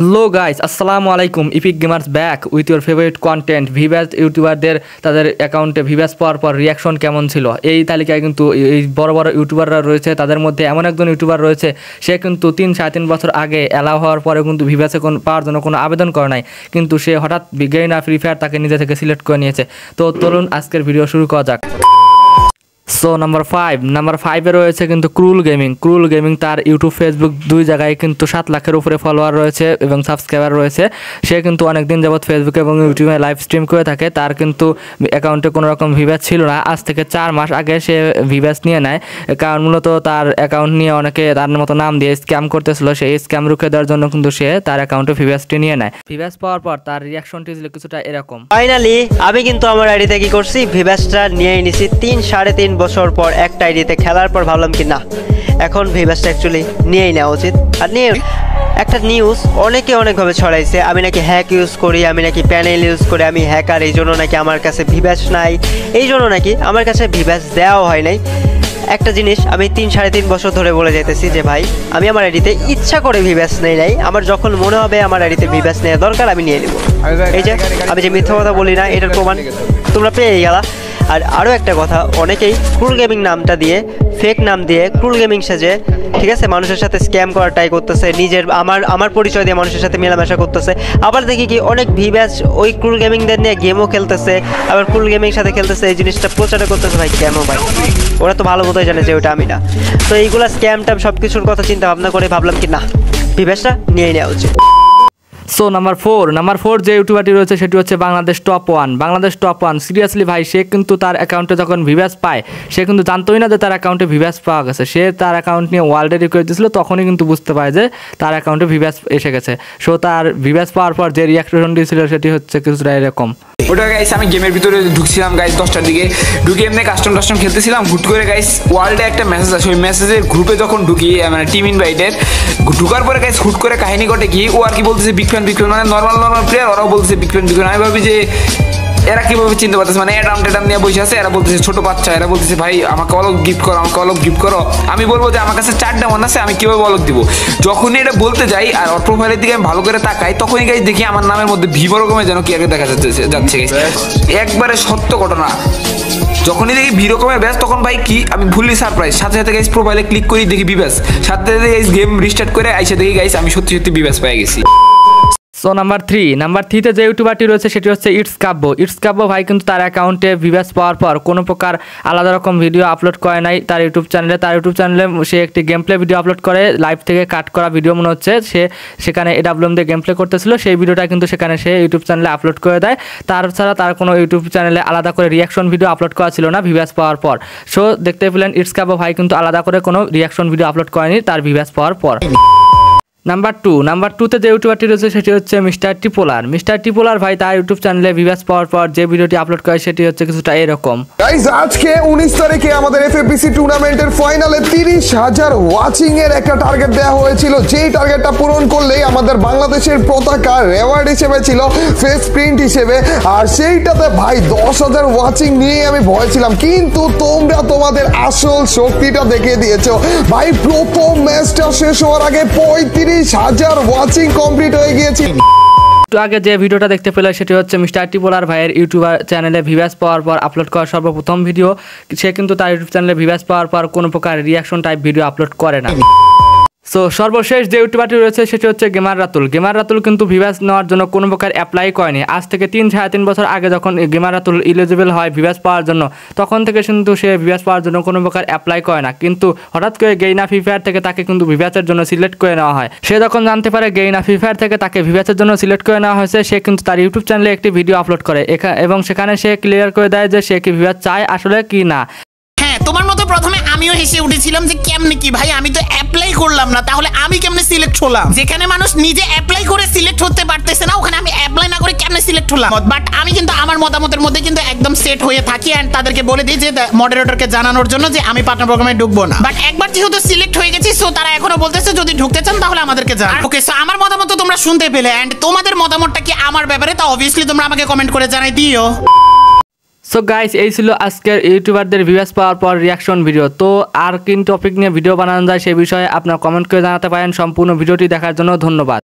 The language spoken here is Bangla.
হ্যালো গাইস, আসসালামু আলাইকুম। Epic gamers back with your favourite content. ভিভাস ইউটিউবারদের তাদের অ্যাকাউন্টে ভিভাস পাওয়ার পর রিয়াকশন কেমন ছিল, এই তালিকায় কিন্তু এই বড় বড় ইউটিউবাররা রয়েছে। তাদের মধ্যে এমন একজন ইউটিউবার রয়েছে, সে কিন্তু 3-3.5 বছর আগে অ্যালাউ হওয়ার পরে কিন্তু ভিভাসে পাওয়ার জন্য কোনো আবেদন করে নাই, কিন্তু সে হঠাৎ গেইনা ফ্রি ফায়ার তাকে নিজে থেকে সিলেক্ট করে নিয়েছে। তো চলুন আজকের ভিডিও শুরু করা যাক। সো নাম্বার 5 রয়েছে কিন্তু ক্রুল গেমিং। তার ইউটিউব ফেসবুক দুই জায়গায় কিন্তু 7 লাখের উপরে ফলোয়ার রয়েছে এবং সাবস্ক্রাইবার রয়েছে। সে কিন্তু অনেকদিন যাবৎ ফেসবুক এবং ইউটিউবে লাইভ স্ট্রিম করে থাকে। তার কিন্তু অ্যাকাউন্টে কোনো রকম ভিভাস ছিল না। আজ থেকে 4 মাস আগে সে ভিভাস নিয়ে নেয়, কারণ মূলত তার অ্যাকাউন্ট নিয়ে অনেকে তার মতো নাম দিয়ে স্ক্যাম করতেছিল। সেই স্ক্যাম রুখে দেওয়ার জন্য কিন্তু সে তার অ্যাকাউন্টে ভিভাসটি নিয়ে নেয়। ভিভাস পাওয়ার পর তার রিয়াকশনটি ছিল কিছুটা এরকম। ফাইনালি আমি কিন্তু আমার আইডিতে কি করছি, ভিভাসটা নিয়ে নিছি 3-3.5 বছর পর একটা আইডিতে খেলার পর ভাবলাম কি না, এখন ভিভাসটা অ্যাকচুয়ালি নিয়েই নেওয়া উচিত। আর নিয়ে একটা নিউজ অনেকে অনেকভাবে ছড়াইছে, আমি নাকি হ্যাক ইউজ করি, আমি নাকি প্যানেল ইউজ করি, আমি হ্যাকার, এই জন্য নাকি আমার কাছে ভিভাস নাই, এই জন্য নাকি আমার কাছে ভিভাস দেওয়া হয় নাই। একটা জিনিস আমি 3-3.5 বছর ধরে বলে যাইতেছি যে ভাই, আমি আমার আইডিতে ইচ্ছা করে ভিভাস নেই নাই, আমার যখন মনে হবে আমার আইডিতে ভিভাস নেওয়া দরকার আমি নিয়ে নেব। এই যে আমি যে মিথ্যা কথা বলি না, এটার প্রমাণ তোমরা পেয়ে গেলা। আর আরও একটা কথা, অনেকেই ক্রুল গেমিং নামটা দিয়ে, ফেক নাম দিয়ে ক্রুল গেমিং সেজে, ঠিক আছে, মানুষের সাথে স্ক্যাম করার ট্রাই করতেছে, নিজের আমার পরিচয় দিয়ে মানুষের সাথে মেলামেশা করতেছে। আবার দেখি কি অনেক ভিভাস ওই ক্রুল গেমিংদের নিয়ে গেমও খেলতেছে, আবার ক্রুল গেমিং সাথে খেলতেছে, এই জিনিসটা প্রচারও করতেছে। ভাই কেন ভাই, ওরা তো ভালো মতোই জানে যে ওটা আমি না। তো এইগুলা স্ক্যাম ট্যাম সব কিছুর কথা চিন্তা ভাবনা করে ভাবলাম কি না, ভিভাসটা নিয়ে নেওয়া উচিত। সো নাম্বার 4 যে ইউটিউবারটি রয়েছে সেটি হচ্ছে বাংলাদেশ টপ ওয়ান। সিরিয়াসলি ভাই, সে কিন্তু তার অ্যাকাউন্টে যখন ভিভাস পায়, সে কিন্তু জানতোই না যে তার অ্যাকাউন্টে ভিভাস পাওয়া গেছে। সে তার অ্যাকাউন্ট নিয়ে ওয়ার্ল্ডে রিকোয়েস্ট দিয়েছিল, তখনই কিন্তু বুঝতে পারে যে তার অ্যাকাউন্টে ভিভাস এসে গেছে। সো তার ভিভাস পাওয়ার পর যে রিয়াকশনটি ছিল সেটি হচ্ছে কিছুটা এরকম। ওটা গাইস, আমি গেমের ভিতরে ঢুকছিলাম গাইস 10টার দিকে, ঢুকে এমনি কাস্টম খেলতেছিলাম। হুট করে গাইস ওয়ার্ল্ডে একটা মেসেজ আসে, ওই মেসেজের গ্রুপে যখন ঢুকি, মানে টিম ইনভাইটের, ঢুকার পরে গাইস হুট করে কাহিনী ঘটে কি, ও আর কি বলতেছে বিগ ফ্যান, মানে নর্মাল প্লেয়ার, ওরাও বলতেছে বিগ ফ্যান। আমি ভাবি যে এরা কিভাবে চিনতে পারতেছে, মানে অ্যাডাম নিয়ে বসে আছে, এরা বলতেছে ছোট বাচ্চা, এরা বলতেছে ভাই আমাকে অলক গিফট করো। আমি বলবো যে আমার কাছে 4টা মন আছে, আমি কিভাবে অলক দিব। যখনই এটা বলতে যাই আর ওর প্রোফাইলের দিকে আমি ভালো করে তাকাই, তখনই গাইস দেখি আমার নামের মধ্যে ভিভো রকমের যেন কি আগে দেখা যাচ্ছে একবারে সত্য ঘটনা। যখনই দেখি ভি রকমের ব্যাস, তখন ভাই কি আমি ভুললি সারপ্রাইজ, সাথে সাথে গাইস প্রোফাইলে ক্লিক করি, দেখি ভিভাস, সাথে সাথে গাইস গেম রিস্টার্ট করে আইসা দেখি গাইস আমি সত্যি ভিভাস পেয়ে গেছি। সো নাম্বার 3 যে ইউটিউবারটি রয়েছে সেটি হচ্ছে ইটস কাব্য ভাই কিন্তু তার অ্যাকাউন্টে ভিভাস পাওয়ার পর কোনো প্রকার আলাদা রকম ভিডিও আপলোড করে নাই তার ইউটিউব চ্যানেলে। সে একটি গেম প্লে ভিডিও আপলোড করে, লাইভ থেকে কাট করা ভিডিও মনে হচ্ছে, সে সেখানে AWM দিয়ে গেম প্লে করতেছিল, সেই ভিডিওটা কিন্তু সেখানে সে ইউটিউব চ্যানেলে আপলোড করে দেয়। তাছাড়া তার কোনো ইউটিউব চ্যানেলে আলাদা করে রিয়াকশন ভিডিও আপলোড করা ছিল না ভিভাস পাওয়ার পর। সো দেখতে পেলেন ইটস কাব্য ভাই কিন্তু আলাদা করে কোনো রিয়াকশন ভিডিও আপলোড করেনি তার ভিভাস পাওয়ার পর। নাম্বার 2 যে ইউটিউবারটি রয়েছে সেটি হচ্ছে মিস্টার টিপোলার ভাই তার ইউটিউব চ্যানেলে ভিভাস পাওয়ার পর যে ভিডিওটি আপলোড করে সেটি হচ্ছে কিছুটা এরকম। গাইস, আজকে 19 তারিখে আমাদের FFPC টুর্নামেন্টের ফাইনালে 30,000 ওয়াচিং এর একটা টার্গেট দেওয়া হয়েছিল, যেই টার্গেটটা পূরণ করলেই আমাদের বাংলাদেশের পতাকা রেওয়ার্ড হিসেবে ছিল ফেস প্রিন্ট হিসেবে, আর সেইটাতে ভাই 10,000 ওয়াচিং নিয়ে আমি ভয় ছিলাম, কিন্তু তোমরা তোমাদের আসল শক্তিটা দেখিয়ে দিয়েছো ভাই। প্রথম ম্যাচটা শেষ হওয়ার আগে 35,000 ওয়াচিং কমপ্লিট হয়ে গিয়েছে। একটু আগে যে ভিডিওটা দেখতে পেলে সেটি হচ্ছে মিস্টার টিপোলার ভাইয়ের ইউটিউবার চ্যানেলে ভিভাস পাওয়ার পর আপলোড করা সর্বপ্রথম ভিডিও। সে কিন্তু তার ইউটিউব চ্যানেলে ভিভাস পাওয়ার পর কোনো প্রকার রিয়াকশন টাইপ ভিডিও আপলোড করে না। সো সর্বশেষ যে ইউটিউবারটি রয়েছে সেটি হচ্ছে গেমার রাতুল কিন্তু ভিভাস নেওয়ার জন্য কোনো প্রকার অ্যাপ্লাই করেনি। আজ থেকে 3-3.5 বছর আগে যখন গেমার রাতুল ইলিজিবল হয় ভিভাস পাওয়ার জন্য, তখন থেকে কিন্তু সে ভিভাস পাওয়ার জন্য কোনো প্রকার অ্যাপ্লাই করে না, কিন্তু হঠাৎ করে গেইনা ফ্রি ফায়ার থেকে তাকে কিন্তু ভিভাসের জন্য সিলেক্ট করে নেওয়া হয়। সে যখন জানতে পারে গেইনা ফ্রি ফায়ার থেকে তাকে ভিভাসের জন্য সিলেক্ট করে নেওয়া হয়েছে, সে কিন্তু তার ইউটিউব চ্যানেলে একটি ভিডিও আপলোড করে এবং সেখানে সে ক্লিয়ার করে দেয় যে সে কি ভিভাস চায় আসলে কি না। তোমার মতো প্রথমে আমিও হেসে উঠেছিলাম যে কেমনে কি ভাই, আমি তো অ্যাপ্লাই করলাম না, তাহলে আমি কেমনে সিলেক্ট হলাম? যেখানে মানুষ নিজে অ্যাপ্লাই করে সিলেক্ট হতে পারতেছে না, ওখানে আমি অ্যাপ্লাই না করে কেমনে সিলেক্ট হলাম? বাট আমি কিন্তু আমার মতামতের মধ্যে কিন্তু একদম সেট হয়ে থাকি, এন্ড তাদেরকে বলে দিই যে মডারেটরকে জানানোর জন্য যে আমি পার্টনার প্রোগ্রামে ঢুকবো না। বাট একবার যেহেতু সিলেক্ট হয়ে গেছি, সো তারা এখনো বলতেছে যদি ঢুকতে চান তাহলে আমাদেরকে জানান। ওকে, সো আমার মতামত তোমরা শুনতে পেলে, এন্ড তোমাদের মতামতটা কি আমার ব্যাপারে তা অবভিয়াসলি তোমরা আমাকে কমেন্ট করে জানাই দিও। সো গাইস, এই ছিল আজকের ইউটিউবারদের ভিউয়ার্স পাওয়ার পর রিয়াকশন ভিডিও। তো আর কোন টপিক নিয়ে ভিডিও বানানো যায় সেই বিষয়ে আপনারা কমেন্ট করে জানাতে পারেন। সম্পূর্ণ ভিডিওটি দেখার জন্য ধন্যবাদ।